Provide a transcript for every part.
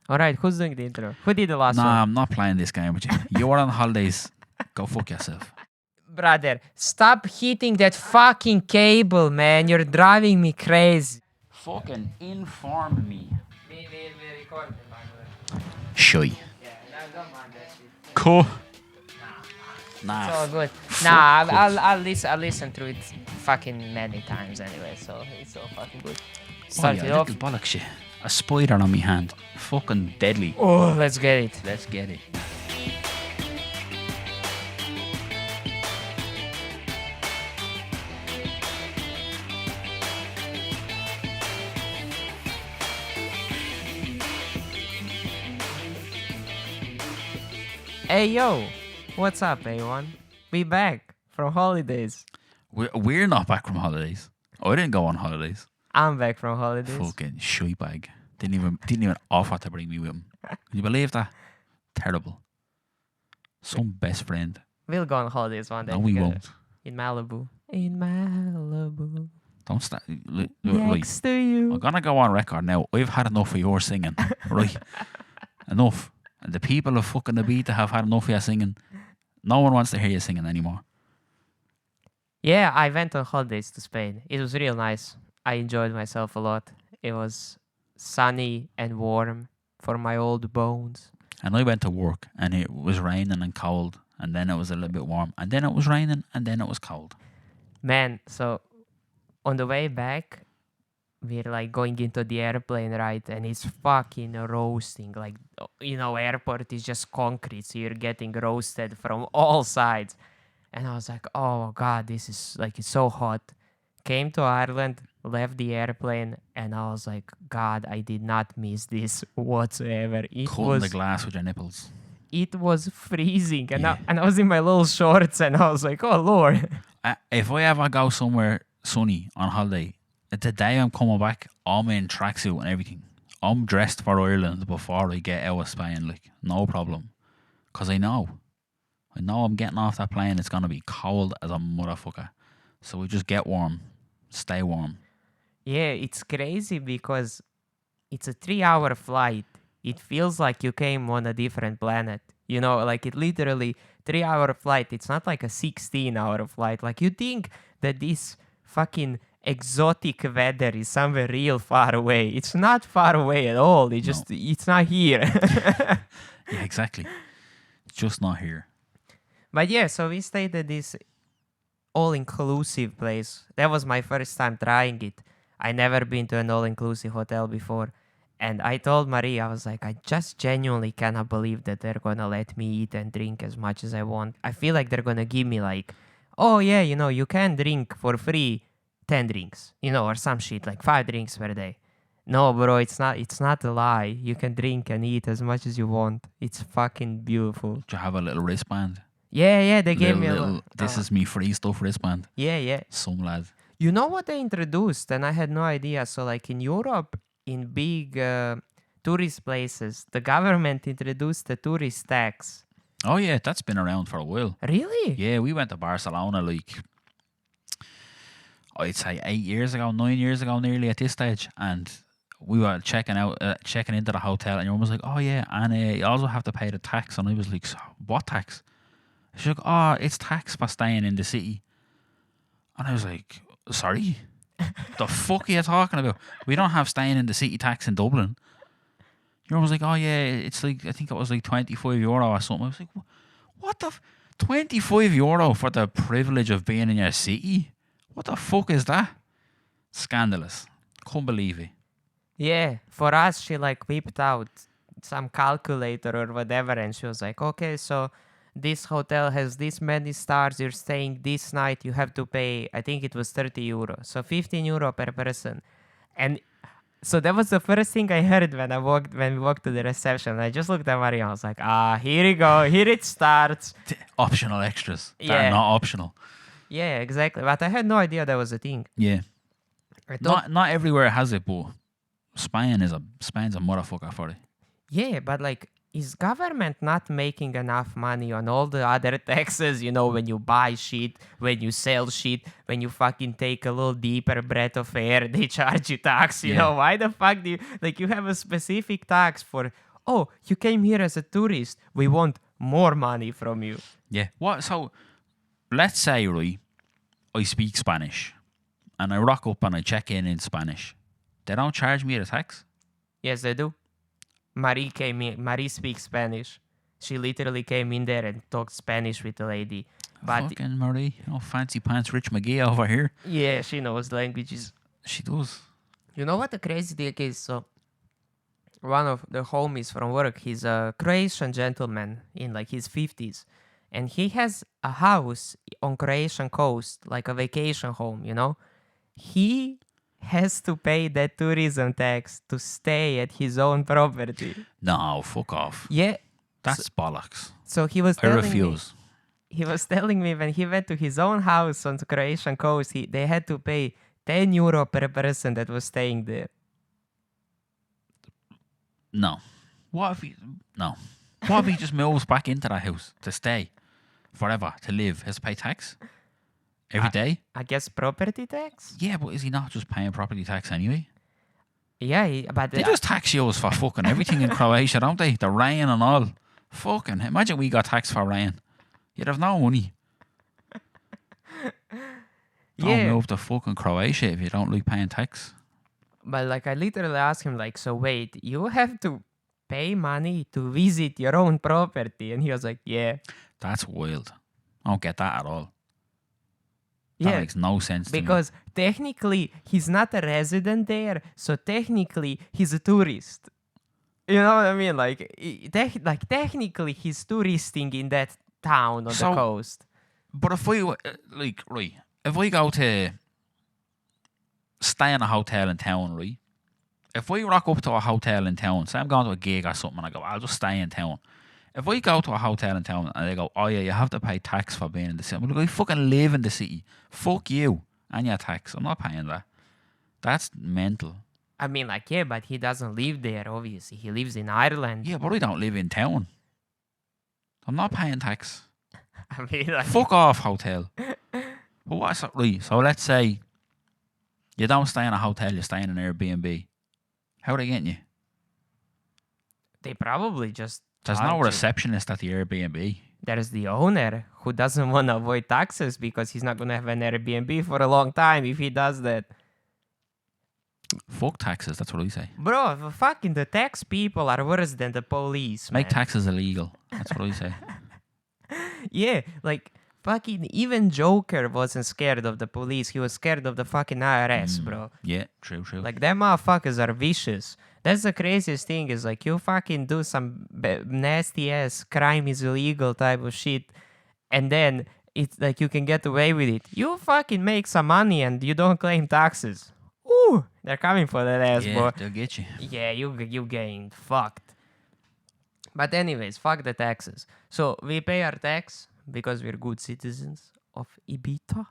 All right, who's doing the intro? Who did the last Nah, one? I'm not playing this game with you. You are on holidays. Go fuck yourself. Brother, stop hitting that fucking cable, man. You're driving me crazy. Fucking inform me. We recorded, by the way. Shy. Yeah, don't mind that shit. Cool. Nah. It's all good. fuck Nah, it. I'll listen to it fucking many times anyway, so it's all fucking good. Oh, Start yeah, it off. little bollock shit. A spider on me hand. Fucking deadly. Oh, let's get it. Let's get it. Hey yo, what's up, everyone? We back from holidays. We're not back from holidays. I didn't go on holidays. I'm back from holidays. Fucking shitebag. Didn't even offer to bring me with him. Can you believe that? Terrible. Some best friend. We'll go on holidays one day. No, we together. won't. In Malibu. In Malibu. Don't start. Right. Next to you. I'm gonna go on record now. I've had enough of your singing. Right. Enough. And the people of fucking Ibiza have had enough of your singing. No one wants to hear you singing anymore. Yeah, I went on holidays to Spain. It was real nice. I enjoyed myself a lot. It was sunny and warm for my old bones. And I went to work and it was raining and cold. And then it was a little bit warm. And then it was raining and then it was cold. Man, so on the way back, we're like going into the airplane, right? And it's fucking roasting. Like, airport is just concrete. So you're getting roasted from all sides. And I was like, oh God, this is like, it's so hot. Came to Ireland, left the airplane, and I was like, God, I did not miss this whatsoever. Cutting the glass with your nipples. It was freezing. And, Yeah. I was in my little shorts, and I was like, oh Lord. If I ever go somewhere sunny on holiday, the day I'm coming back, I'm in tracksuit and everything. I'm dressed for Ireland before I get out of Spain, like, no problem. Because I know I'm getting off that plane, it's going to be cold as a motherfucker. So we just get warm, stay warm. Yeah, it's crazy because it's a 3-hour flight. It feels like you came on a different planet. Like it literally 3-hour flight. It's not like a 16-hour flight. Like you think that this fucking exotic weather is somewhere real far away. It's not far away at all. It's not here. Yeah, exactly. It's just not here. But yeah, so we stayed at this all-inclusive place. That was my first time trying it. I never been to an all-inclusive hotel before. And I told Marie, I was like, I just genuinely cannot believe that they're going to let me eat and drink as much as I want. I feel like they're going to give me like, oh yeah, you can drink for free 10 drinks, or some shit, like 5 drinks per day. No, bro, it's not a lie. You can drink and eat as much as you want. It's fucking beautiful. Do you have a little wristband? Yeah, they gave me a little this is me free stuff wristband. Yeah. Some lad. You know what they introduced, and I had no idea. So like in Europe, in big tourist places, the government introduced the tourist tax. Oh yeah, that's been around for a while. Really? Yeah, we went to Barcelona like, I'd say 8 years ago, 9 years ago nearly at this stage. And we were checking into the hotel and your mum was like, oh yeah, and you also have to pay the tax. And I was like, so, what tax? She's like, oh, it's tax for staying in the city. And I was like, sorry? The fuck are you talking about? We don't have staying in the city tax in Dublin. Your mum was like, oh yeah, it's like, I think it was like €25 or something. I was like, what the €25 for the privilege of being in your city? What the fuck is that? Scandalous. Couldn't believe it. Yeah. For us, she like whipped out some calculator or whatever, and she was like, okay, so this hotel has this many stars. You're staying this night. You have to pay, I think it was €30. So €15 per person. And so that was the first thing I heard when we walked to the reception. I just looked at Maria. I was like, here we go. Here it starts. Optional extras. Yeah. They're not optional. Yeah, exactly. But I had no idea that was a thing. Yeah. I thought, Not everywhere has it, but Spain's a motherfucker for it. yeah, but like, is government not making enough money on all the other taxes? When you buy shit, when you sell shit, when you fucking take a little deeper breath of air, they charge you tax. Yeah. Why the fuck do you have a specific tax for oh, you came here as a tourist. We want more money from you. Yeah. What? So, let's say, right, I speak Spanish and I rock up and I check in Spanish. They don't charge me the tax? Yes, they do. Marie came in. Marie speaks Spanish. She literally came in there and talked Spanish with the lady. But Fucking Marie. Oh, fancy pants Rich McGee over here. yeah, she knows languages. She does. You know what the crazy thing is? So, one of the homies from work, he's a Croatian gentleman in like his 50s. And he has a house on Croatian coast, like a vacation home, you know? He has to pay that tourism tax to stay at his own property. No, fuck off. Yeah. That's bollocks. So he was I telling refuse. me, he was telling me when he went to his own house on the Croatian coast, they had to pay 10 euro per person that was staying there. No. What if he... No. What if he just moves back into that house to stay forever, to live? Has to pay tax? Every day? I guess property tax? Yeah, but is he not just paying property tax anyway? Yeah, but They just tax you for fucking everything in Croatia, don't they? The rain and all. Fucking... Imagine we got taxed for rain. You'd have no money. Don't move to fucking Croatia if you don't like paying tax. But like I literally asked him like, so wait, you have to pay money to visit your own property? And he was like, yeah. That's wild. I don't get that at all. That Yeah, makes no sense to me. because technically he's not a resident there, so technically he's a tourist. You know what I mean? Like, technically he's touristing in that town on So- the coast. But if we, like, right, if we go to stay in a hotel in town, right? If we rock up to a hotel in town, say I'm going to a gig or something, and I go, I'll just stay in town. If we go to a hotel in town and they go, oh yeah, you have to pay tax for being in the city. I'm like, I fucking live in the city. Fuck you and your tax. I'm not paying that. That's mental. I mean, like, yeah, but he doesn't live there, obviously. He lives in Ireland. Yeah, but I don't live in town. I'm not paying tax. I mean, like, Fuck off, hotel. But what's that, right? So let's say you don't stay in a hotel, you stay in an Airbnb. How are they getting you? they probably just There's charge no you. receptionist at the Airbnb. There's the owner who doesn't want to avoid taxes because he's not going to have an Airbnb for a long time if he does that. Fuck taxes, that's what I say. Bro, fucking the tax people are worse than the police, man. Make taxes illegal. That's what I say. Yeah, like, fucking even Joker wasn't scared of the police. He was scared of the fucking IRS, bro. Yeah, true. Like, them motherfuckers are vicious. That's the craziest thing is, like, you fucking do some nasty-ass crime is illegal type of shit, and then it's like you can get away with it. You fucking make some money and you don't claim taxes. Ooh, they're coming for that ass, Yeah, boy. they'll get you. Yeah, you getting fucked. But anyways, fuck the taxes. So we pay our tax because we're good citizens of Ibiza.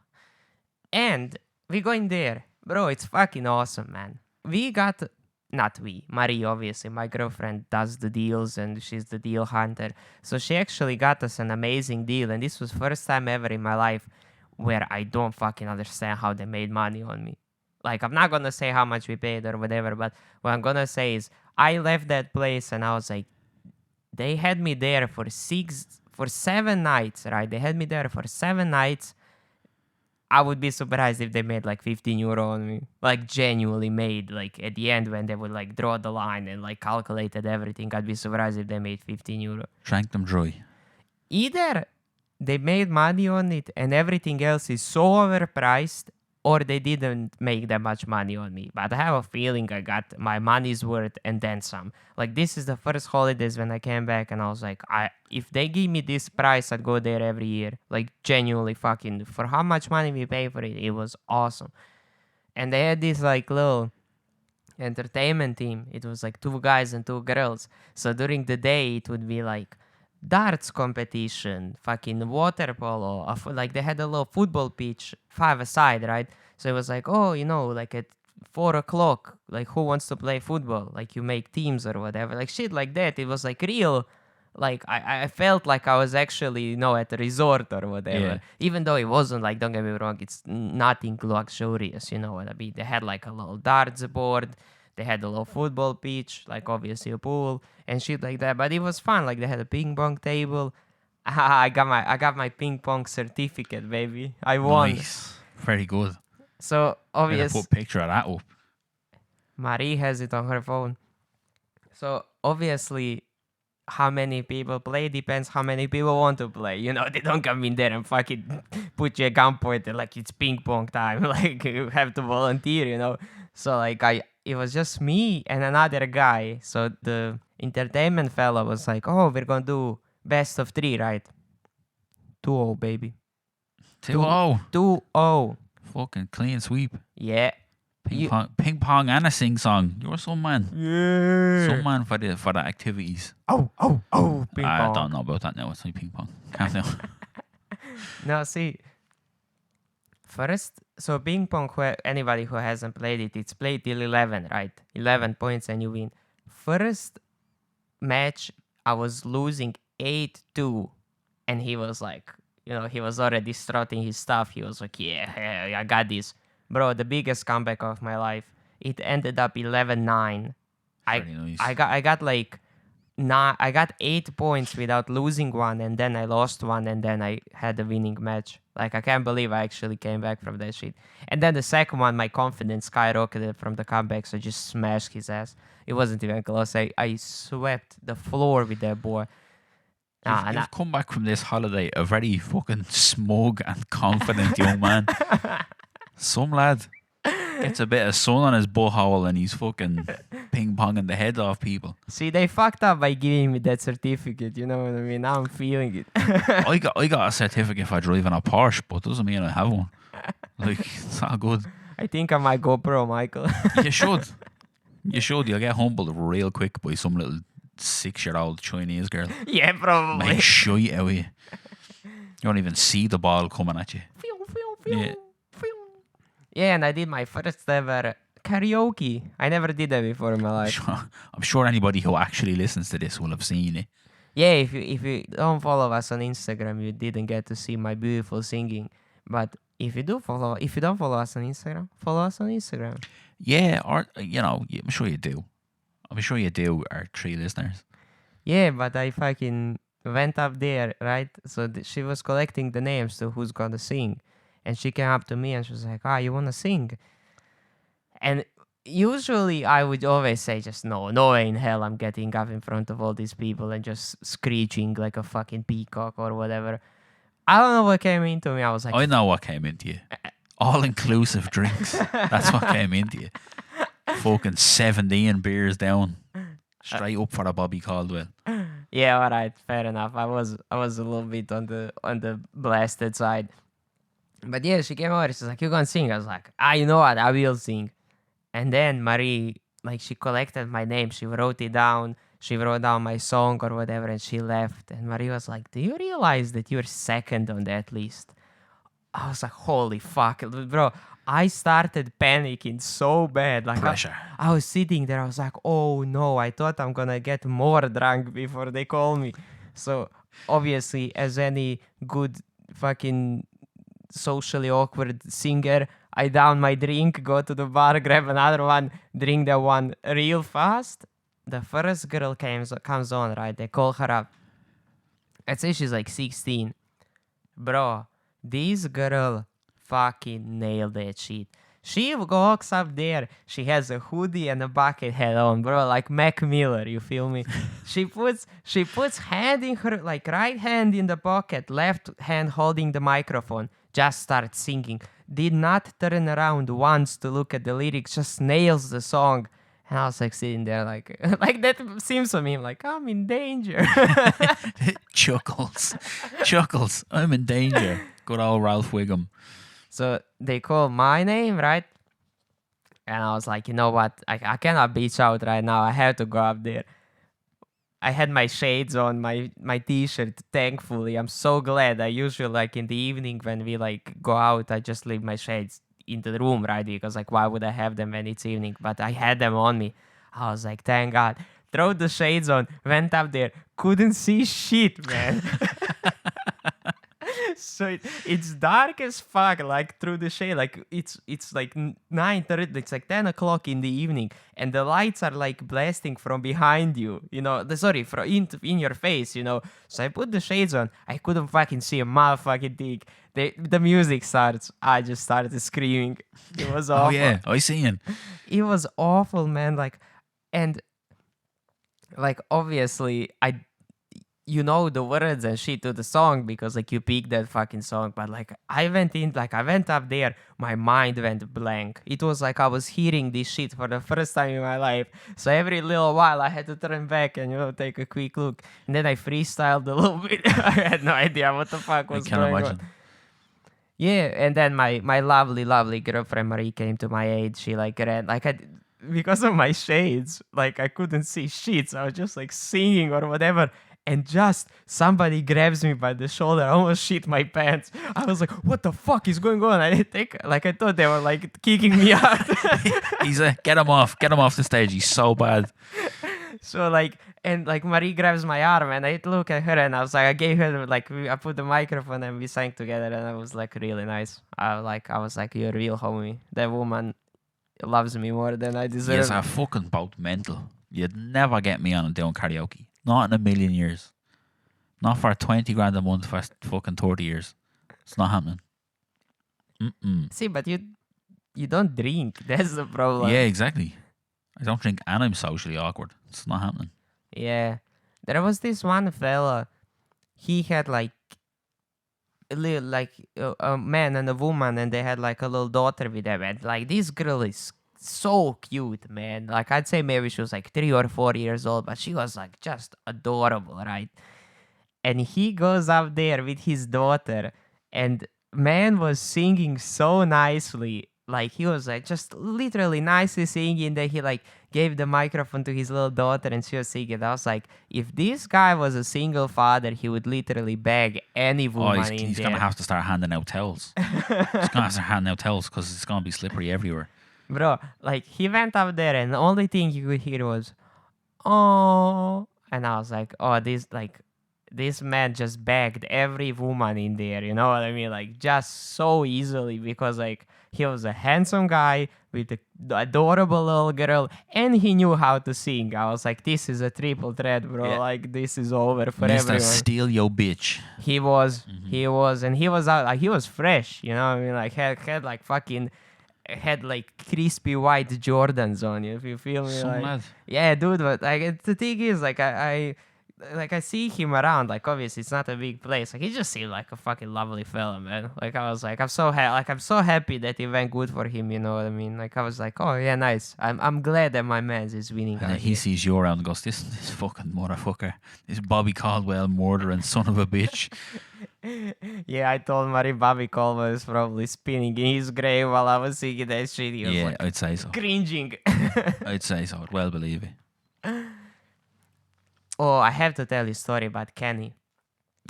And we go in there. Bro, it's fucking awesome, man. We got... Not we. Marie, obviously. My girlfriend does the deals and she's the deal hunter. So she actually got us an amazing deal. And this was first time ever in my life where I don't fucking understand how they made money on me. Like, I'm not gonna say how much we paid or whatever, but what I'm gonna say is I left that place and I was like, they had me there for 7 nights, right? They had me there for 7 nights. I would be surprised if they made like 15 euro on me. Like, genuinely made. Like, at the end when they would like draw the line and like calculated everything, I'd be surprised if they made 15 euro. Drank them dry. Either they made money on it and everything else is so overpriced, or they didn't make that much money on me. But I have a feeling I got my money's worth and then some. Like, this is the first holidays when I came back and I was like, if they give me this price, I'd go there every year. Like, genuinely fucking, for how much money we pay for it, it was awesome. And they had this like little entertainment team. It was like 2 guys and 2 girls. So during the day, it would be like darts competition, fucking water polo. Like, they had a little football pitch 5-a-side, right? So it was like, oh, you know, like at 4 o'clock, like, who wants to play football? Like, you make teams or whatever, like shit like that. It was like real. Like, I felt like I was actually, you know, at a resort or whatever. Yeah. Even though it wasn't, like, don't get me wrong, it's nothing luxurious, you know what I mean? They had like a little darts board. They had a little football pitch, like obviously a pool and shit like that. But it was fun. Like they had a ping pong table. I got my ping pong certificate, baby. I won. Nice. Very good. So Better obvious. put a picture of that up. Marie has it on her phone. So obviously, how many people play depends how many people want to play. You know, they don't come in there and fucking put you a gunpoint and like it's ping pong time. Like you have to volunteer, you know. So like it was just me and another guy. So the entertainment fella was like, "Oh, we're gonna do best of 3, right? 2-0, baby. 2-0. 2-0. Fucking clean sweep. Yeah. Ping pong and a sing song. You're some man. Yeah. Some man for the activities. Oh, ping I pong. don't know about that now. It's like ping pong. Calm down. No, see, first, so ping pong, anybody who hasn't played it, it's played till 11, right? 11 points and you win. First match, I was losing 8-2. And he was like, you know, he was already strutting his stuff. He was like, yeah, I got this. Bro, the biggest comeback of my life. It ended up 11-9. Very nice. I got like I got 8 points without losing one, and then I lost one, and then I had a winning match. Like I can't believe I actually came back from that shit. And then the second one, my confidence skyrocketed from the comeback, so I just smashed his ass. It wasn't even close. I swept the floor with that boy. You've come back from this holiday a very fucking smug and confident young man. Some lad gets a bit of sun on his butthole and he's fucking ping-ponging the head off people. See, they fucked up by giving me that certificate, you know what I mean? Now I'm feeling it. I got a certificate for driving a Porsche, but doesn't mean I have one. Like, it's not good. I think I might go pro, Michael. You should. You should. You'll get humbled real quick by some little 6-year-old Chinese girl. Yeah, probably. Make shite out of you. You don't even see the ball coming at you. Yeah. Yeah, and I did my first ever karaoke. I never did that before in my life. I'm sure anybody who actually listens to this will have seen it. Yeah, if you don't follow us on Instagram, you didn't get to see my beautiful singing. But if you don't follow us on Instagram, follow us on Instagram. Yeah, or I'm sure you do. I'm sure you do, our 3 listeners. Yeah, but I fucking went up there, right? So she was collecting the names to who's gonna sing. And she came up to me and she was like, you want to sing? And usually I would always say just no way in hell I'm getting up in front of all these people and just screeching like a fucking peacock or whatever. I don't know what came into me. I was like... I know what came into you. All-inclusive drinks. That's what came into you. Fucking 17 beers down. Straight up for a Bobby Caldwell. Yeah, all right. Fair enough. I was a little bit on the blasted side. But yeah, she came over. She's like, "You gonna sing?" I was like, you know what? I will sing. And then Marie, like, she collected my name. She wrote it down. She wrote down my song or whatever, and she left. And Marie was like, "Do you realize that you're second on that list?" I was like, "Holy fuck, bro!" I started panicking so bad. Like Pressure. I was sitting there. I was like, "Oh no!" I thought I'm gonna get more drunk before they call me. So obviously, as any good fucking socially awkward singer, I down my drink, go to the bar, grab another one, drink that one real fast. The first girl comes on, right? They call her up. I'd say she's like 16. Bro, this girl fucking nailed that shit. She walks up there. She has a hoodie and a bucket hat on, bro, like Mac Miller. You feel me? She puts hand in her, like right hand in the pocket, left hand holding the microphone. Just starts singing. Did not turn around once to look at the lyrics. Just nails the song. And I was like sitting there, like that seems to me like I'm in danger. Chuckles. I'm in danger. Good old Ralph Wiggum. So they call my name, right? And I was like, you know what? I cannot beach out right now. I have to go up there. I had my shades on, my t-shirt, thankfully. I'm so glad. I usually, like, in the evening when we, like, go out, I just leave my shades in the room, right? Because, like, why would I have them when it's evening? But I had them on me. I was like, thank God. Throw the shades on, went up there, couldn't see shit, man. So it's dark as fuck, like through the shade. Like it's like 9:30. It's like 10 o'clock in the evening, and the lights are like blasting from behind you. Sorry, from in your face. So I put the shades on. I couldn't fucking see a motherfucking thing. The music starts. I just started screaming. It was Oh awful. yeah, I seen. It was awful, man. And obviously you know the words and shit to the song because like you picked that fucking song, but like I went up there, my mind went blank. It was like I was hearing this shit for the first time in my life, so every little while I had to turn back and take a quick look, and then I freestyled a little bit. I had no idea what the fuck I was can going imagine. on. Yeah, and then my lovely girlfriend Marie came to my aid. She like ran because of my shades, like I couldn't see shit. So I was just like singing or whatever, and just somebody grabs me by the shoulder. I almost shit my pants. I was like, "What the fuck is going on?" I thought they were like kicking me out. He's get him off the stage. He's so bad. So Marie grabs my arm and I look at her and I was like, I gave her I put the microphone and we sang together and it was like really nice. I was like, you're a real homie. That woman loves me more than I deserve. Yes, I'm fucking both mental. You'd never get me on and doing karaoke. Not in a million years. Not for 20 grand a month for fucking 30 years. It's not happening. See, but you don't drink. That's the problem. Yeah, exactly. I don't drink and I'm socially awkward. It's not happening. Yeah. There was this one fella. He had a man and a woman, and they had like a little daughter with them. And like this girl is so cute, man. Like I'd say maybe she was like 3 or 4 years old, but she was like just adorable, right? And he goes up there with his daughter, and man was singing so nicely. Like he was like just literally nicely singing. That he like gave the microphone to his little daughter and she was singing. I was like, if this guy was a single father, he would literally beg any woman he's gonna have to start handing out towels. He's gonna have to start handing out towels because it's gonna be slippery everywhere. Bro, like he went up there and the only thing you could hear was, oh, and I was like, oh, this man just begged every woman in there, you know what I mean? Like just so easily because like he was a handsome guy with an adorable little girl and he knew how to sing. I was like, this is a triple threat, bro. Yeah. Like this is over for Mr. everyone. Steal Your Bitch. He was, and he was out, like he was fresh, you know what I mean? Like had like crispy white Jordans on you, if you feel me. Some Like, lad. yeah, dude, but like the thing is, like I see him around. Like obviously, it's not a big place. Like he just seemed like a fucking lovely fella, man. Like I was like, I'm so happy that it went good for him. You know what I mean? Like I was like, oh yeah, nice. I'm glad that my man's is winning. And out then he here. sees you around and goes, this fucking motherfucker. This Bobby Caldwell murdering son of a bitch. Yeah, I told Marie Bobby Coleman was probably spinning in his grave while I was singing that shit. He was Yeah, like I'd say so. cringing. I'd say so. I'd well believe it. Oh, I have to tell you a story about Kenny.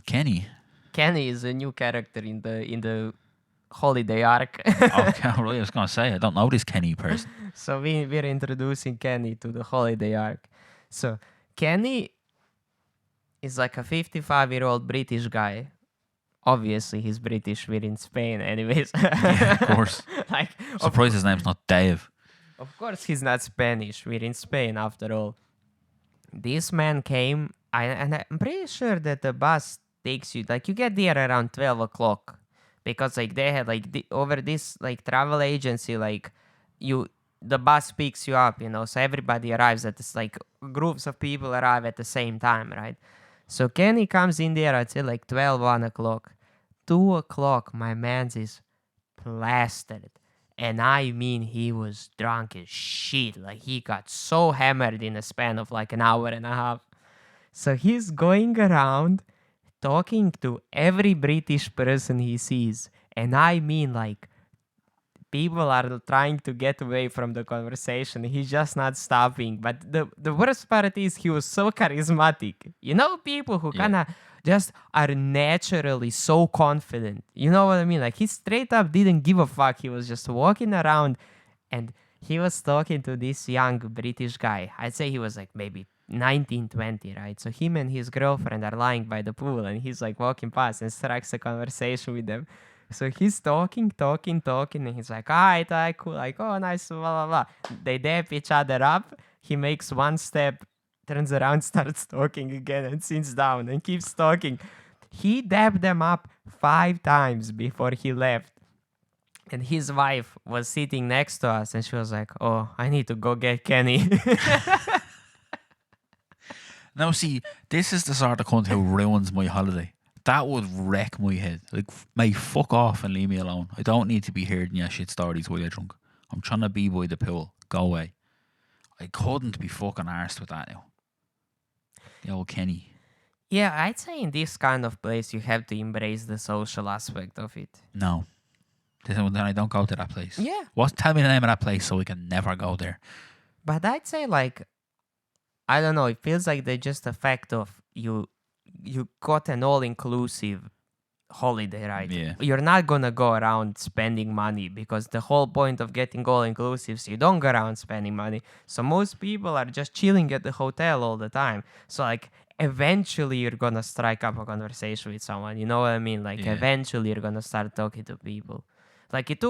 Kenny. Kenny is a new character in the holiday arc. Okay, really, I was going to say, I don't know this Kenny person. So we're introducing Kenny to the holiday arc. So Kenny is like a 55-year-old British guy. Obviously, he's British. We're in Spain, anyways. Yeah, of course. Like, Surprised his name's not Dave. of course, he's not Spanish. We're in Spain, after all. This man came, and I'm pretty sure that the bus takes you, like, you get there around 12 o'clock. Because, like, they had, like, over this, like, travel agency, like, the bus picks you up, you know, so everybody arrives at this, like, groups of people arrive at the same time, right? So Kenny comes in there, I'd say, like, 12, 1 o'clock. 2 o'clock, my man's is plastered. And I mean, he was drunk as shit. Like, he got so hammered in a span of like an hour and a half. So he's going around talking to every British person he sees. And I mean, like, people are trying to get away from the conversation. He's just not stopping. But the worst part is he was so charismatic. You know, people who kind of just are naturally so confident. You know what I mean? Like, he straight up didn't give a fuck. He was just walking around and he was talking to this young British guy. I'd say he was like maybe 1920, right? So him and his girlfriend are lying by the pool, and he's like walking past and strikes a conversation with them. So he's talking, and he's like, "Hi, cool, like, oh, nice, blah, blah, blah." They dap each other up. He makes one step, turns around, starts talking again, and sits down and keeps talking. He dapped them up 5 times before he left. And his wife was sitting next to us, and she was like, "Oh, I need to go get Kenny." Now, see, this is the sort of cunt who ruins my holiday. That would wreck my head. Like, mate, fuck off and leave me alone. I don't need to be hearing your shit stories while you're drunk. I'm trying to be by the pool. Go away. I couldn't be fucking arsed with that now. The old Kenny. Yeah, I'd say in this kind of place, you have to embrace the social aspect of it. No. Then I don't go to that place. Yeah. Tell me the name of that place so we can never go there. But I'd say, like, I don't know, it feels like the just the fact of you got an all-inclusive holiday, right? Yeah. You're not gonna go around spending money, because the whole point of getting all-inclusive is you don't go around spending money. So most people are just chilling at the hotel all the time. So, like, eventually you're gonna strike up a conversation with someone. You know what I mean? Like, Yeah. eventually you're gonna start talking to people. Like, it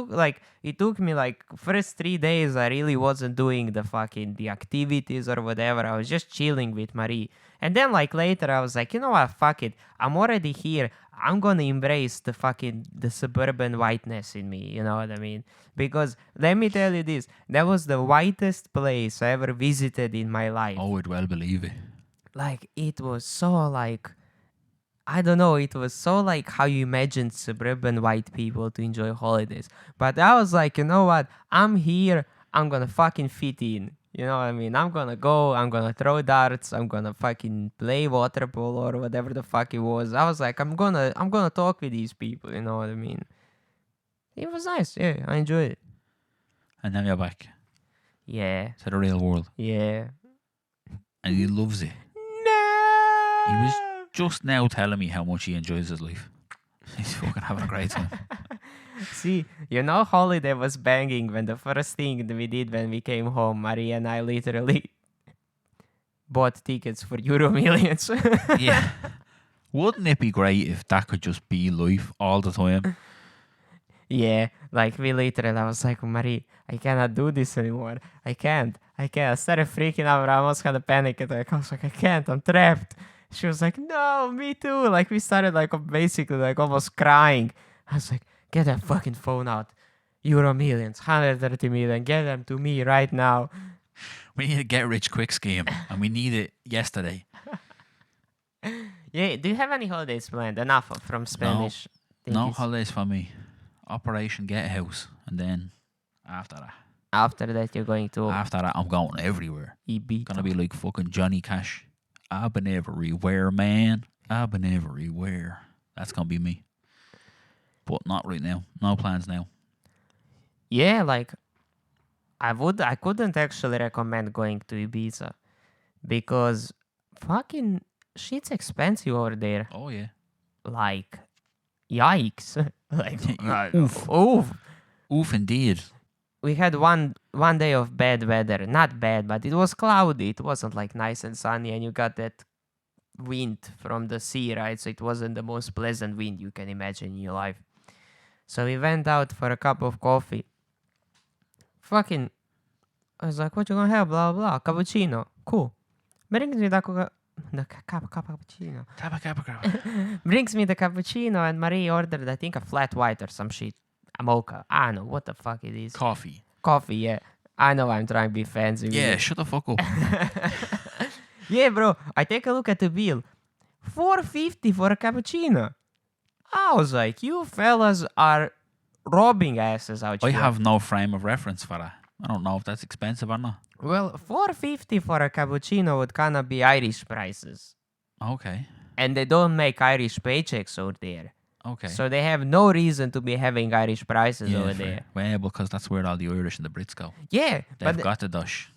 took me, like, first 3 days I really wasn't doing the activities or whatever. I was just chilling with Marie. And then, like, later I was like, you know what, fuck it. I'm already here. I'm gonna embrace the suburban whiteness in me. You know what I mean? Because let me tell you this, that was the whitest place I ever visited in my life. Oh, I'd well believe it. Like, it was so, like, I don't know, it was so like how you imagined suburban white people to enjoy holidays. But I was like, you know what? I'm here. I'm gonna fucking fit in. You know what I mean? I'm gonna go. I'm gonna throw darts. I'm gonna fucking play water polo or whatever the fuck it was. I was like, I'm gonna talk with these people. You know what I mean? It was nice. Yeah, I enjoyed it. And now you're back Yeah. to the real world. Yeah. And he loves it. No. He was just now telling me how much he enjoys his life. He's fucking having a great time. See, you know, holiday was banging when the first thing that we did when we came home, Maria and I literally bought tickets for Euro Millions. Yeah. Wouldn't it be great if that could just be life all the time? Yeah, like we literally, I was like, Marie, I cannot do this anymore. I can't. I started freaking out. I almost had a panic attack. I was like, I can't. I'm trapped. She was like, no, me too. Like, we started like basically like almost crying. I was like, get that fucking phone out. Euro Millions, 130 million. Get them to me right now. We need a get rich quick scheme, and we need it yesterday. Yeah, do you have any holidays planned? Enough from Spanish. No thingies. holidays for me. Operation Get a House, and then after After that, you're going to that, I'm going everywhere. Ibiza. Gonna be like fucking Johnny Cash. I've been everywhere, man. I've been everywhere. That's gonna be me. But not right now. No plans now. Yeah, like I couldn't actually recommend going to Ibiza because fucking shit's expensive over there. Oh yeah. Like, yikes! Like, Oof. oof. Oof indeed. We had one day of bad weather. Not bad, but it was cloudy. It wasn't like nice and sunny, and you got that wind from the sea, right? So it wasn't the most pleasant wind you can imagine in your life. So we went out for a cup of coffee. Fucking, I was like, what you gonna have? Blah, blah, blah. Cappuccino. Cool. Brings me the cappuccino. Brings me the cappuccino, and Marie ordered, I think, a flat white or some shit. A mocha. I don't know what the fuck it is. Coffee. Coffee, yeah. I know I'm trying to be fancy. with Yeah, it. shut the fuck up. Yeah, bro. I take a look at the bill. $4.50 for a cappuccino. I was like, you fellas are robbing asses out I here. have no frame of reference for that. I don't know if that's expensive or not. Well, $4.50 for a cappuccino would kind of be Irish prices. Okay. And they don't make Irish paychecks over there. Okay. So they have no reason to be having Irish prices yeah, over fair. there. Well, because that's where all the Irish and the Brits go. Yeah, They've got the dosh.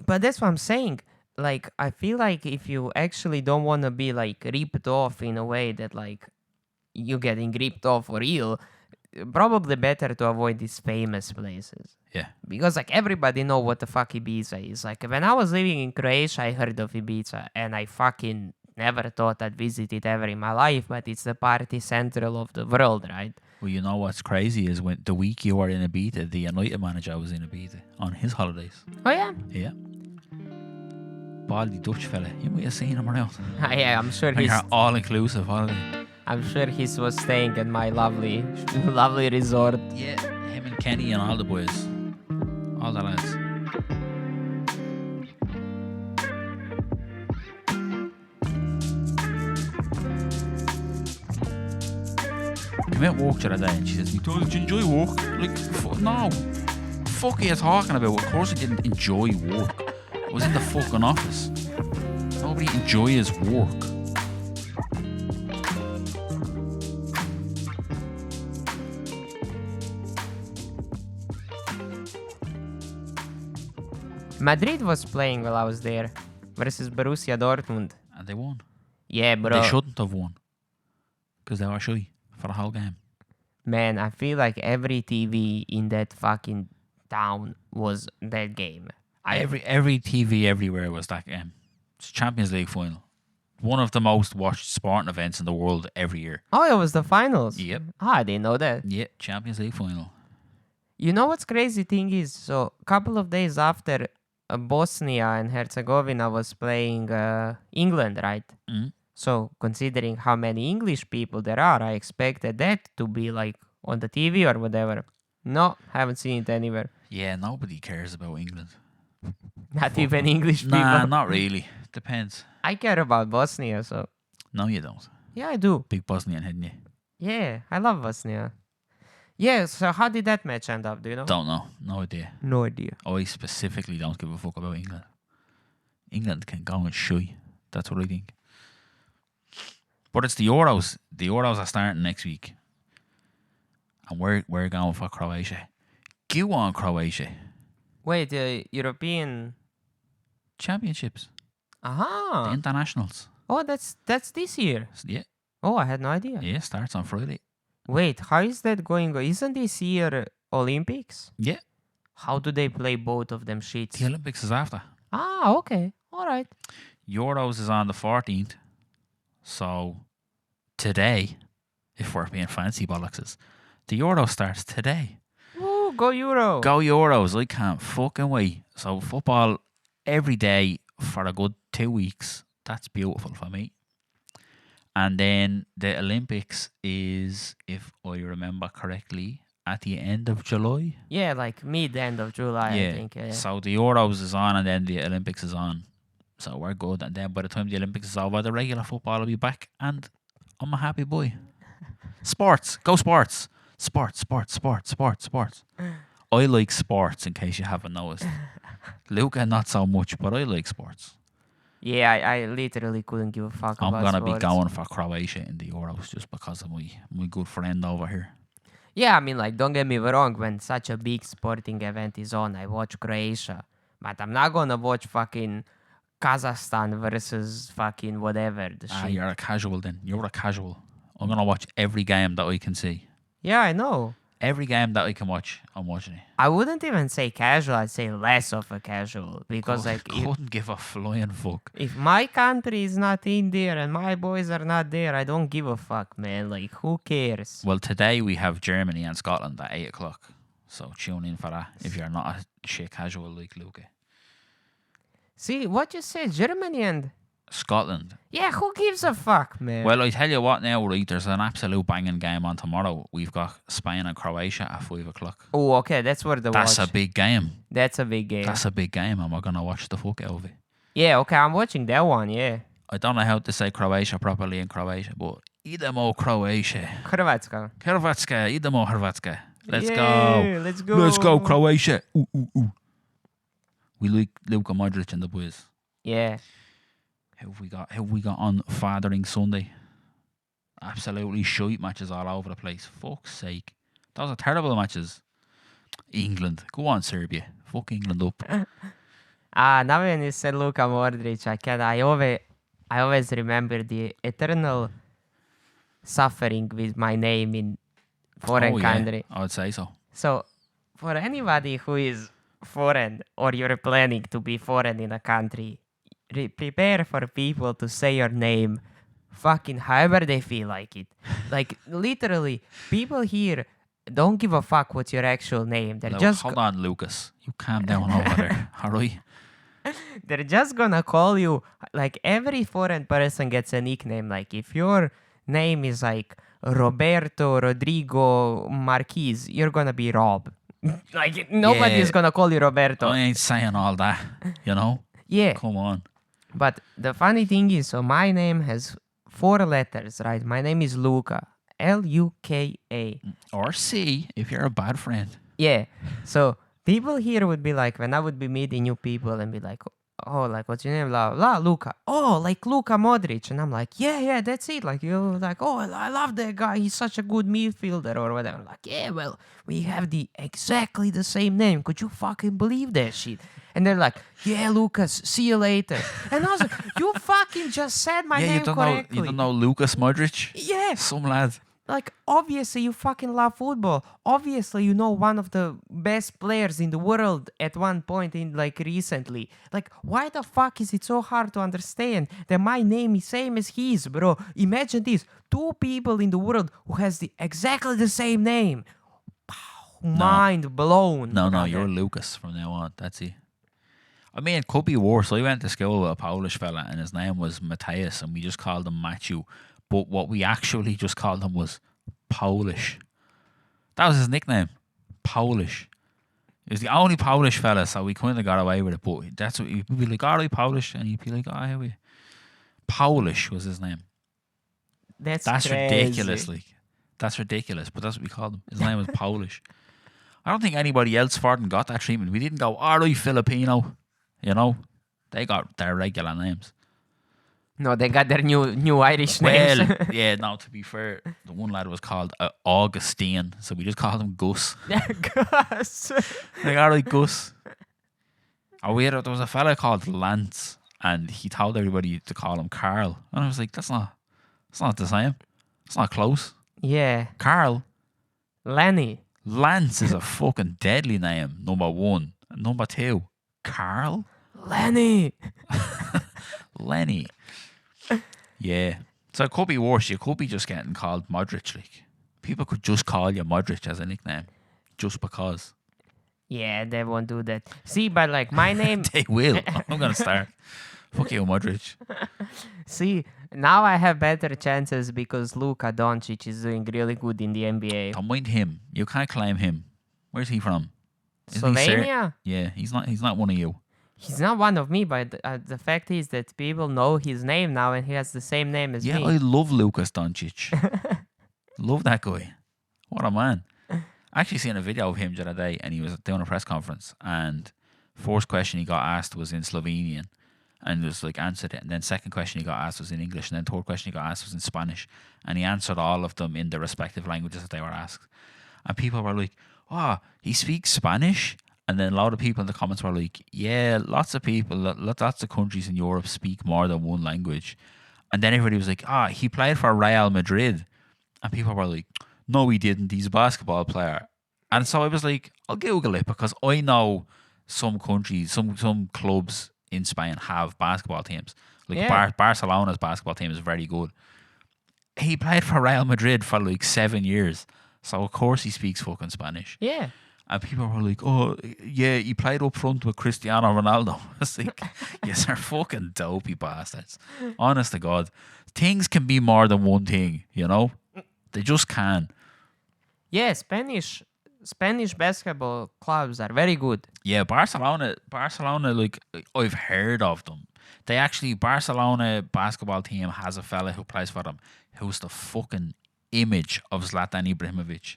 but that's what I'm saying. Like, I feel like if you actually don't want to be, like, ripped off in a way that, like, you're getting ripped off for real, probably better to avoid these famous places. Yeah. Because like everybody know what the fuck Ibiza is. Like when I was living in Croatia, I heard of Ibiza and I fucking never thought I'd visit it ever in my life, but it's the party central of the world, right? Well, you know what's crazy is when the week you were in Ibiza, the United manager was in Ibiza on his holidays. Oh yeah? Yeah. Baldy Dutch fella. You might have seen him around. Yeah, I'm sure And he's you're all-inclusive holiday. I'm sure he was staying at my lovely resort. Yeah. Him and Kenny and all the boys. All the lads. I went walk the other day and she says, did you enjoy walk? Like, no. Fuck are you talking about? Of course I didn't enjoy work. I was in the fucking office. Nobody enjoys work. Madrid was playing while I was there versus Borussia Dortmund. And they won. Yeah, bro. They shouldn't have won. Because they were shy for the whole game. Man, I feel like every TV in that fucking town was that game. Every TV everywhere was that game. It's Champions League final. One of the most watched sporting events in the world every year. Oh, it was the finals? Yep. I didn't know that. Yeah, Champions League final. You know what's crazy thing is? So, a couple of days after Bosnia and Herzegovina was playing England, right? Mm. So, considering how many English people there are, I expected that to be like on the TV or whatever. No, haven't seen it anywhere. Yeah, nobody cares about England. Not even English people. Nah, not really. Depends. I care about Bosnia, so No, you don't. yeah, I do. Big Bosnian, hadn't you? Yeah, I love Bosnia. Yeah, so how did that match end up? Do you know? Don't know. No idea. No idea. I specifically don't give a fuck about England. England can go and shy. That's what I think. But it's the Euros. The Euros are starting next week. And we're going for Croatia. Go on, Croatia. Wait, the European. Championships. The Aha. internationals. Oh, that's this year. Yeah. Oh, I had no idea. Yeah, starts on Friday. Wait, how is that going? Isn't this year Olympics? Yeah. How do they play both of them shits? The Olympics is after. Ah, okay. All right. Euros is on the 14th. So today, if we're being fancy bollockses, the Euro starts today. Ooh, go Euro. Go Euros. I can't fucking wait. So football every day for a good 2 weeks. That's beautiful for me. And then the Olympics is, if I remember correctly, at the end of July. Yeah, like mid-end of July, I think. Yeah. So the Euros is on and then the Olympics is on. So we're good. And then by the time the Olympics is over, the regular football will be back. And I'm a happy boy. Sports. Go sports. Sports. I like sports, in case you haven't noticed. Luka, not so much, but I like sports. Yeah, I literally couldn't give a fuck I'm about going to sports. be going for Croatia in the Euros just because of my good friend over here. Yeah, I mean, like, don't get me wrong, when such a big sporting event is on, I watch Croatia. But I'm not gonna watch fucking Kazakhstan versus fucking whatever. The shit. You're a casual then. You're a casual. I'm going to watch every game that I can see. Yeah, I know. Every game that I can watch, I'm watching it. I wouldn't even say casual, I'd say less of a casual. Because, like, couldn't give a flying fuck. if my country is not in there and my boys are not there, I don't give a fuck, man. Like, who cares? Well, today we have Germany and Scotland at 8 o'clock. So tune in for that if you're not a shit casual like Luka. See, what you said, Germany and... Scotland. Yeah, who gives a fuck, man? Well, I tell you what now, right, there's an absolute banging game on tomorrow. We've got Spain and Croatia at 5 o'clock. Oh, okay, that's where the That's watch. a big game. That's a big game. That's a big game, and we're going to watch the fuck out of it. Yeah, okay, I'm watching that one, yeah. I don't know how to say Croatia properly in Croatia, but idemo Croatia. Hrvatska. Hrvatska, idemo Hrvatska. Let's Yeah, go. Let's go. Let's go, Croatia. Ooh, ooh, ooh. We like Luka Modric and the boys. Yeah. Who have we got on Fathering Sunday? Absolutely shite matches all over the place. Fuck's sake. Those are terrible matches. England. Go on, Serbia. Fuck England up. Now when you said Luka Modric, I always remember the eternal suffering with my name in foreign yeah, country. I would say so. So, for anybody who is foreign or you're planning to be foreign in a country, prepare for people to say your name fucking however they feel like it. Like, literally, people here don't give a fuck what's your actual name. Hold on, Lucas. You calm down over there. All right. They're just gonna call you, like, every foreign person gets a nickname. Like, if your name is like Roberto Rodrigo Marquez, you're gonna be Rob. Like, nobody's Yeah. gonna call you Roberto. I ain't saying all that, you know? Yeah, Come on. but the funny thing is, so my name has 4 letters, right? My name is Luka. Luka. Or C, if you're a bad friend. Yeah. So people here would be like, when I would be meeting new people and be like, oh, like, what's your name? Blah, blah, Luka. Oh, like Luka Modric. And I'm like, yeah, that's it. Like, you're like, oh, I love that guy. He's such a good midfielder or whatever. I'm like, yeah, well, we have exactly the same name. Could you fucking believe that shit? And they're like, yeah, Lucas, see you later. And I was like, you fucking just said my name correctly. You don't know Lucas Modric? Yeah. Some lad. Like, obviously, you fucking love football. Obviously, you know one of the best players in the world at one point in, like, recently. Like, why the fuck is it so hard to understand that my name is same as his, bro? Imagine this. 2 people in the world who has exactly the same name. Mind blown. No, brother. you're Lucas from now on. That's it. I mean, it could be worse. I went to school with a Polish fella and his name was Matthias and we just called him Matthew. But what we actually just called him was Polish. That was his nickname. Polish. He was the only Polish fella, so we kind of got away with it. But that's what he'd be like, all right, Polish. And he'd be like, oh, here we. Polish was his name. That's That's crazy. ridiculous. Like, that's ridiculous. But that's what we called him. His name was Polish. I don't think anybody else Forden got that treatment. We didn't go, all right, Filipino. You know, they got their regular names. No, they got their new Irish names. Well, yeah, no, to be fair, the one lad was called Augustine, so we just called him Gus. Gus. Like, all right, Gus. There was a fella called Lance, and he told everybody to call him Carl. And I was like, that's not the same. It's not close. Yeah. Carl. Lenny. Lance is a fucking deadly name, number 1. And number 2, Carl? Lenny. Lenny. Yeah. So it could be worse. You could be just getting called Modric. Like, people could just call you Modric as a nickname. Just because. Yeah, they won't do that. See, but like my name. They will. I'm going to start. Fuck you, Modric. See, now I have better chances because Luka Doncic is doing really good in the NBA. Don't mind him. You can't claim him. Where's he from? Isn't he Slovenia? Yeah, he's not one of you. He's not one of me, but the fact is that people know his name now and he has the same name as Yeah, me. I love Lucas Doncic. Love that guy. What a man. I actually seen a video of him the other day and he was doing a press conference and first question he got asked was in Slovenian and just like answered it. And then second question he got asked was in English and then third question he got asked was in Spanish. And he answered all of them in the respective languages that they were asked. And people were like, oh, he speaks Spanish? And then a lot of people in the comments were like, yeah, lots of people, lots of countries in Europe speak more than one language. And then everybody was like, he played for Real Madrid. And people were like, no, he didn't. He's a basketball player. And so I was like, I'll Google it because I know some countries, some clubs in Spain have basketball teams. Like Yeah. Barcelona's basketball team is very good. He played for Real Madrid for like 7 years. So of course he speaks fucking Spanish. Yeah. And people were like, oh, yeah, he played up front with Cristiano Ronaldo. I was like, yes, they're fucking dopey bastards. Honest to God. Things can be more than one thing, you know? They just can. Yeah, Spanish basketball clubs are very good. Yeah, Barcelona, like, I've heard of them. Barcelona basketball team has a fella who plays for them who's the fucking image of Zlatan Ibrahimovic.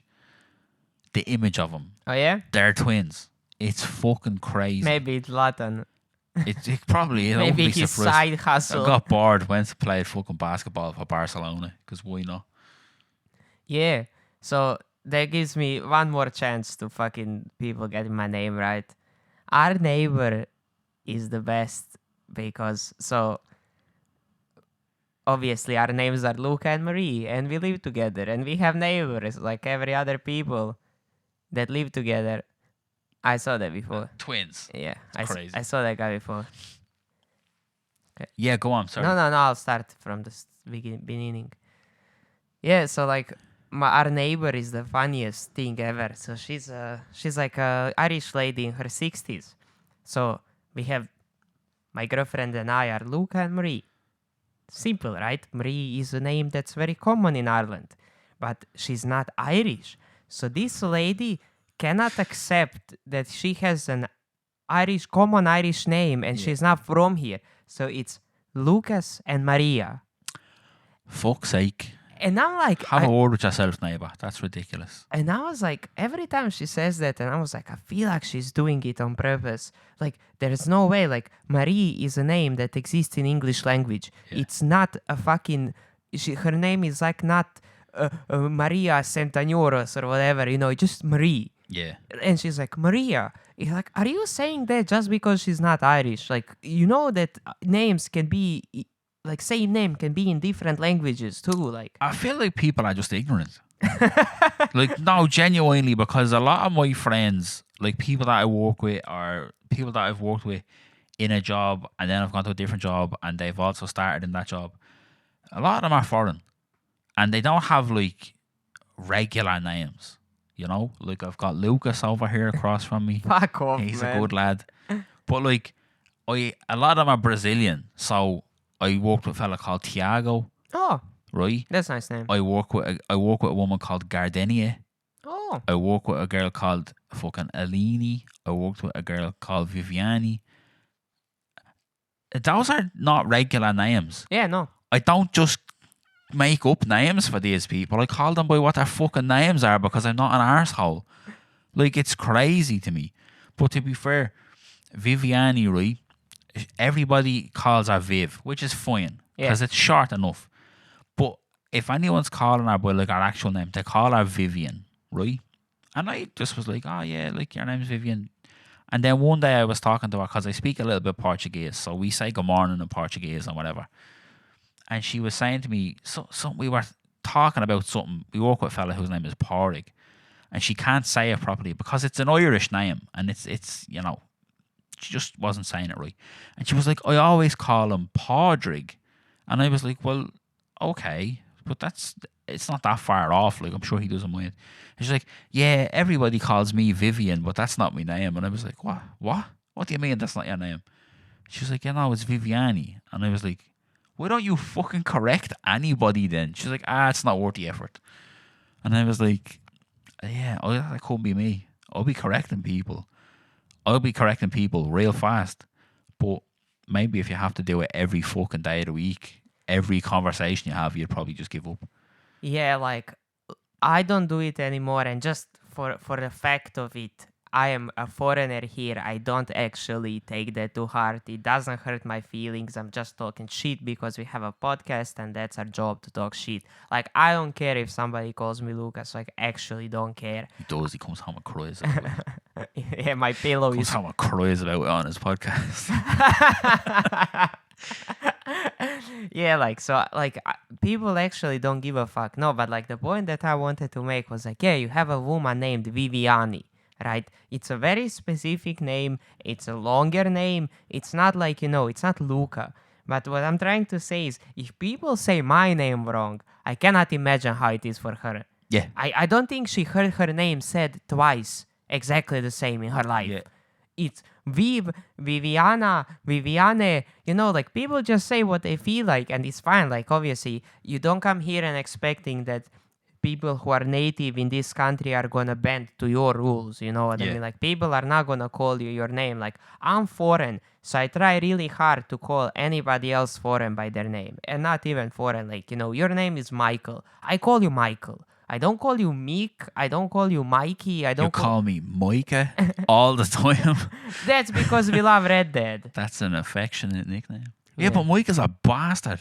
The image of him. Oh, yeah? They're twins. It's fucking crazy. Maybe it's Latin. It probably is. I wouldn't Maybe be his surprised. side I hustle. got bored, went to play fucking basketball for Barcelona, because why not? Yeah. So that gives me one more chance to fucking people getting my name right. Our neighbor is the best because obviously our names are Luka and Marie, and we live together, and we have neighbors like every other people that live together. I saw that before. Twins. Yeah, Crazy. I saw that guy before. Yeah, go on. Sorry. No, I'll start from the beginning. Yeah, so like our neighbor is the funniest thing ever. So she's like a Irish lady in her 60s. So we have my girlfriend and I are Luca and Marie. Simple, right? Marie is a name that's very common in Ireland, but she's not Irish. So this lady cannot accept that she has an common Irish name and she's not from here. So it's Lucas and Maria. Fuck's sake. And I'm like, Have a word with yourself, neighbor. That's ridiculous. and I was like, every time she says that, and I was like, I feel like she's doing it on purpose. Like, there's no way. Like, Marie is a name that exists in English language. Yeah. It's not a fucking. Her name is like not Maria Santanoros or whatever. Just Marie. Yeah. And she's like, Maria. It's like, are you saying that just because she's not Irish? Like, you know that names can be. Like, same name can be in different languages too. Like, I feel like people are just ignorant. Like, no, genuinely, because a lot of my friends, like people that I work with or people that I've worked with in a job and then I've gone to a different job and they've also started in that job, a lot of them are foreign and they don't have like regular names. Like I've got Lucas over here across from me. fuck off, He's man. a good lad. But like, a lot of them are Brazilian. So I worked with a fella called Tiago, Oh, right? that's a nice name. I work with a woman called Gardenia. Oh, I work with a girl called fucking Alini. I worked with a girl called Viviani. Those are not regular names. yeah, no. I don't just make up names for these people. I call them by what their fucking names are because I'm not an arsehole. Like, it's crazy to me. But to be fair, Viviani, right? Everybody calls her Viv, which is fine because it's short enough. But if anyone's calling her by like her actual name, they call her Vivian, right? And I just was like, oh yeah, like your name's Vivian. And then one day I was talking to her because I speak a little bit Portuguese, so we say good morning in Portuguese and whatever. And she was saying to me, so we were talking about something. We work with a fella whose name is Porrig, and she can't say it properly because it's an Irish name, and it's she just wasn't saying it right. And she was like, I always call him Podrig. And I was like, well, okay, but it's not that far off. Like, I'm sure he doesn't mind. And she's like, yeah, everybody calls me Vivian, but that's not my name. And I was like, what? What do you mean that's not your name? She was like, it's Viviani. And I was like, why don't you fucking correct anybody then? She's like, it's not worth the effort. And I was like, yeah, that couldn't be me. I'll be correcting people real fast. But maybe if you have to do it every fucking day of the week, every conversation you have, you'd probably just give up. Yeah, like I don't do it anymore, and just for the fact of it, I am a foreigner here. I don't actually take that to heart. It doesn't hurt my feelings. I'm just talking shit because we have a podcast and that's our job to talk shit. Like, I don't care if somebody calls me Lucas. Like, actually don't care. He does. He comes home and cries about it. Yeah, my pillow Comes is... home and cries about it on his podcast. Yeah, like, so, like, people actually don't give a fuck. No, but, like, the point that I wanted to make was, like, yeah, you have a woman named Viviani, right? It's a very specific name. It's a longer name. It's not like, it's not Luka. But what I'm trying to say is, if people say my name wrong, I cannot imagine how it is for her. Yeah. I don't think she heard her name said twice exactly the same in her life. Yeah. It's Viv, Viviana, Viviane. Like, people just say what they feel like, and it's fine. Like, obviously, you don't come here and expecting that people who are native in this country are gonna bend to your rules. You know what I mean? Like, people are not gonna call you your name. Like, I'm foreign, so I try really hard to call anybody else foreign by their name, and not even foreign. Like, your name is Michael. I call you Michael. I don't call you Meek. I don't call you Mikey. I don't You call me Micah all the time. That's because we love Red Dead. That's an affectionate nickname. Yeah, but Micah's a bastard.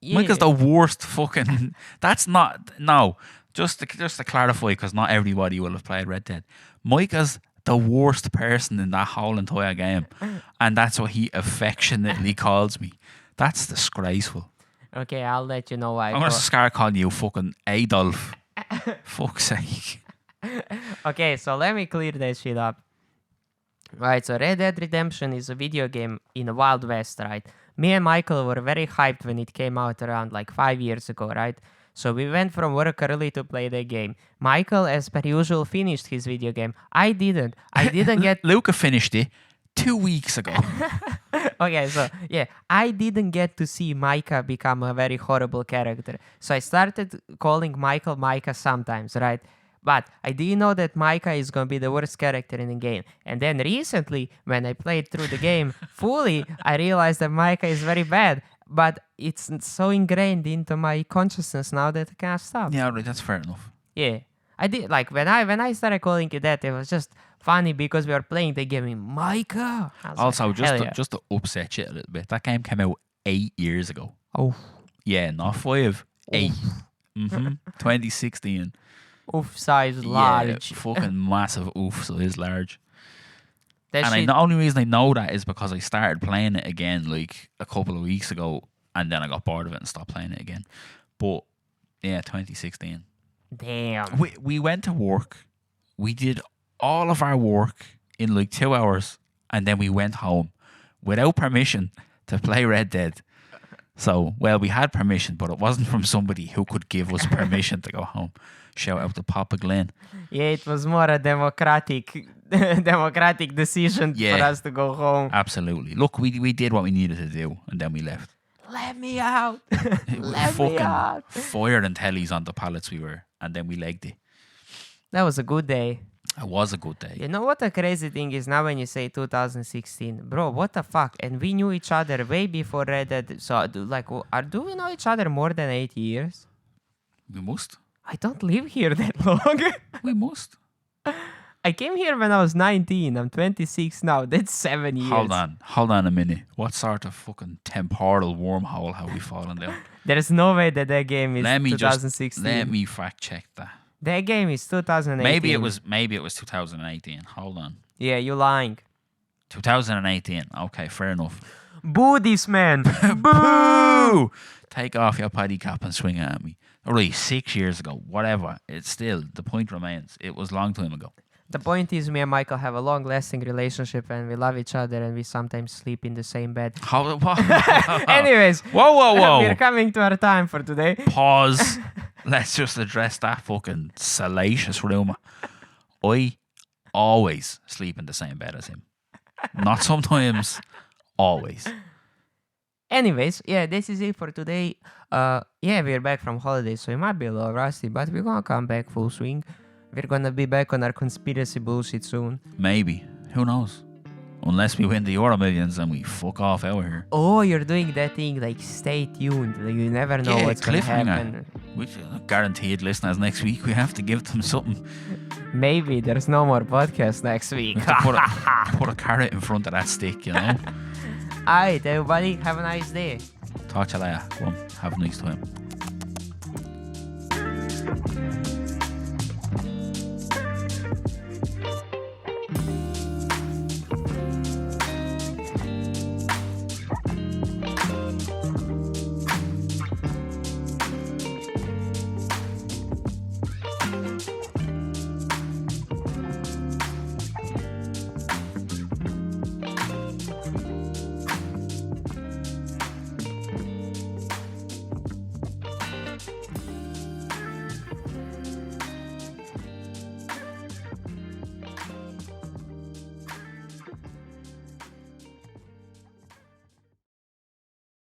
Yeah. Micah's the worst fucking... That's not... No, just to clarify, because not everybody will have played Red Dead. Micah's the worst person in that whole entire game. And that's what he affectionately calls me. That's disgraceful. Okay, I'll let you know why. I'm gonna start calling you fucking Adolf. Fuck's sake. Okay, so let me clear that shit up. Right, so Red Dead Redemption is a video game in the Wild West, right? Me and Michael were very hyped when it came out around like 5 years ago, right? So we went from work early to play the game. Michael, as per usual, finished his video game. I didn't. I didn't get... Luka finished it 2 weeks ago. Okay, so yeah, I didn't get to see Micah become a very horrible character. So I started calling Michael Micah sometimes, right? But I didn't know that Micah is going to be the worst character in the game. And then recently, when I played through the game fully, I realized that Micah is very bad. But it's so ingrained into my consciousness now that I can't stop. Yeah, right, that's fair enough. Yeah. I did, like, when I started calling it that, it was just funny because we were playing the game in Micah. Also, like, just to upset you a little bit, that game came out 8 years ago. Oh. Yeah, not 5, 8. 2016. Oof size large. Yeah, fucking massive oof size large. That And shit, the only reason I know that is because I started playing it again like a couple of weeks ago, and then I got bored of it and stopped playing it again. But yeah, 2016. damn. We went to work. We did all of our work in like 2 hours, and then we went home without permission to play Red Dead. So, well, we had permission, but it wasn't from somebody who could give us permission to go home. Shout out to Papa Glenn. Yeah, it was more a democratic decision for Yeah. us to go home. Absolutely. Look, we did what we needed to do, and then we left. Let me out. We Let me out. fired and tellies on the pallets we were, and then we legged it. That was a good day. It was a good day. You know what the crazy thing is now when you say 2016? Bro, what the fuck? And we knew each other way before Red Dead. So, do we know each other more than 8 years? We must. I don't live here that long. We must. I came here when I was 19. I'm 26 now. That's 7 years. Hold on a minute. What sort of fucking temporal wormhole have we fallen down? There's no way that game is Let me 2016. let me fact check that. That game is 2018. Maybe it was 2018. Hold on. Yeah, you lying. 2018. Okay, fair enough. Boo this man. Boo! Take off your paddy cap and swing it at me. Alright, 6 years ago, whatever. It's still, the point remains. It was a long time ago. The point is, me and Michael have a long-lasting relationship, and we love each other, and we sometimes sleep in the same bed. Anyways, Whoa. we're coming to our time for today. Pause. Let's just address that fucking salacious rumour. I always sleep in the same bed as him. Not sometimes, always. Anyways, yeah, this is it for today. Yeah, we're back from holidays, so it might be a little rusty, but we're gonna come back full swing. We're gonna be back on our conspiracy bullshit soon. Maybe. Who knows? Unless we win the Euro Millions and we fuck off out of here. Oh, you're doing that thing, like, stay tuned. Like, you never know what's gonna happen. Which guaranteed listeners next week. We have to give them something. Maybe there's no more podcast next week. Put a carrot in front of that stick, you know? Alright, everybody, have a nice day. Talk to you later. Go on, have a nice time.